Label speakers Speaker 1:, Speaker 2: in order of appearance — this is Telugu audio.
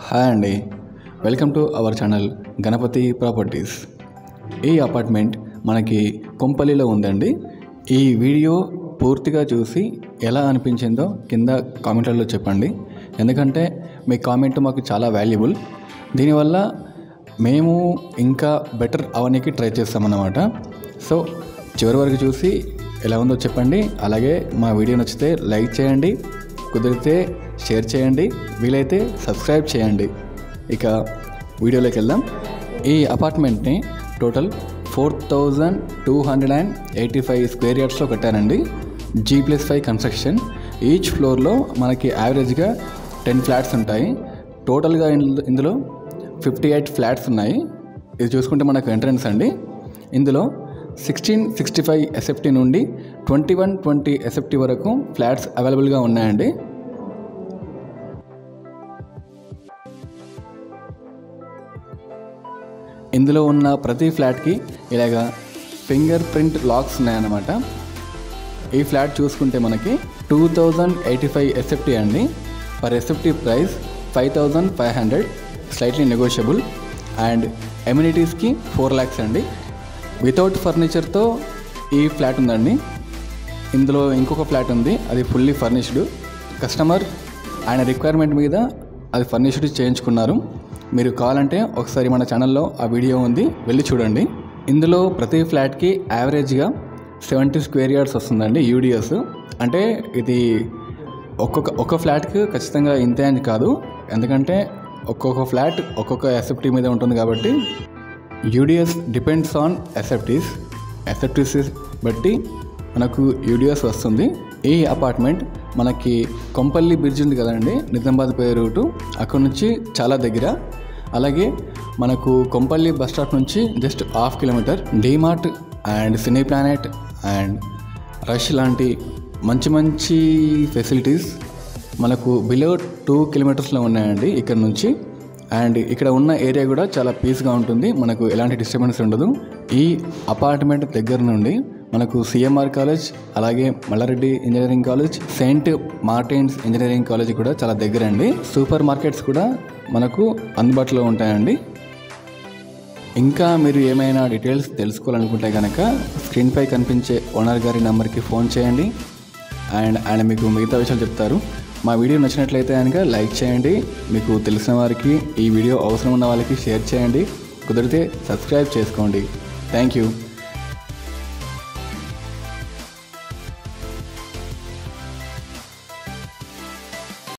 Speaker 1: హాయ్ అండి, welcome to our channel Ganapathi properties. ఈ అపార్ట్మెంట్ మనకి కొంపల్లిలో ఉందండి. ఈ వీడియో పూర్తిగా చూసి ఎలా అనిపించిందో కింద కామెంట్లలో చెప్పండి. ఎందుకంటే మీ కామెంట్ మాకు చాలా వాల్యుబుల్. దీనివల్ల మేము ఇంకా బెటర్ అవడానికి ట్రై చేస్తామన్నమాట. సో చివరి వరకు చూసి ఎలా ఉందో చెప్పండి. అలాగే మా వీడియో నచ్చితే లైక్ చేయండి, కుదిరితే షేర్ చేయండి, వీలైతే సబ్స్క్రైబ్ చేయండి. ఇక వీడియోలోకి వెళ్దాం. ఈ అపార్ట్మెంట్ని టోటల్ 4285 స్క్వేర్ యార్డ్స్లో కట్టారండి. G+5 construction. ఈచ్ ఫ్లోర్లో మనకి యావరేజ్గా 10 ఫ్లాట్స్ ఉంటాయి. టోటల్గా ఇందులో 58 ఫ్లాట్స్ ఉన్నాయి. ఇది చూసుకుంటే మనకు ఎంట్రన్స్ అండి. ఇందులో 1665 SFT నుండి 2120 SFT వరకు ఫ్లాట్స్ అవైలబుల్గా ఉన్నాయండి. ఇందులో ఉన్న ప్రతి ఫ్లాట్కి ఇలాగా ఫింగర్ ప్రింట్ లాక్స్ ఉన్నాయన్నమాట. ఈ ఫ్లాట్ చూసుకుంటే మనకి 2085 SFT అండి. Per SFT price 5500, slightly negotiable. And ఎమ్యూనిటీస్కి 4 lakhs అండి. వితౌట్ ఫర్నిచర్తో ఈ ఫ్లాట్ ఉందండి. ఇందులో ఇంకొక ఫ్లాట్ ఉంది, అది ఫుల్లీ ఫర్నిష్డ్. కస్టమర్ ఆయన రిక్వైర్మెంట్ మీద అది ఫర్నిష్డ్ చేయించుకున్నారు. మీరు కావాలంటే ఒకసారి మన ఛానల్లో ఆ వీడియో ఉంది, వెళ్ళి చూడండి. ఇందులో ప్రతి ఫ్లాట్కి యావరేజ్గా 70 స్క్వేర్ యార్డ్స్ వస్తుందండి, యూడిఎస్. అంటే ఇది ఒక్కొక్క ఫ్లాట్కి ఖచ్చితంగా ఇంతే అని కాదు, ఎందుకంటే ఒక్కొక్క ఫ్లాట్ ఒక్కొక్క SFT మీద ఉంటుంది కాబట్టి యూడిఎస్ డిపెండ్స్ ఆన్ ఎస్ఎఫ్టీస్ బట్టి మనకు యూడిఎస్ వస్తుంది. ఈ అపార్ట్మెంట్ మనకి కొంపల్లి బ్రిడ్జ్ ఉంది కదండి, నిజామాబాద్ పే రూటు, అక్కడ నుంచి చాలా దగ్గర. అలాగే మనకు కొంపల్లి బస్ స్టాప్ నుంచి just 1/2 kilometre DMart and cine planet and rush లాంటి మంచి ఫెసిలిటీస్ మనకు బిలో 2 కిలోమీటర్స్లో ఉన్నాయండి ఇక్కడ నుంచి. అండ్ ఇక్కడ ఉన్న ఏరియా కూడా చాలా పీస్గా ఉంటుంది, మనకు ఎలాంటి డిస్టర్బెన్స్ ఉండదు. ఈ అపార్ట్మెంట్ దగ్గర నుండి మనకు CMR కాలేజ్, అలాగే Mallareddy engineering college, saint Martin's engineering college కూడా చాలా దగ్గర అండి. సూపర్ మార్కెట్స్ కూడా మనకు అందుబాటులో ఉంటాయండి. ఇంకా మీరు ఏమైనా డీటెయిల్స్ తెలుసుకోవాలనుకుంటే కనుక స్క్రీన్పై కనిపించే ఓనర్ గారి నెంబర్కి ఫోన్ చేయండి. అండ్ ఆయన మీకు మిగతా విషయాలు చెప్తారు. మా వీడియో నచ్చినట్లయితే కనుక లైక్ చేయండి, మీకు తెలిసిన వారికి, ఈ వీడియో అవసరం ఉన్న వాళ్ళకి షేర్ చేయండి, కుదిరితే సబ్స్క్రైబ్ చేసుకోండి. Thank you.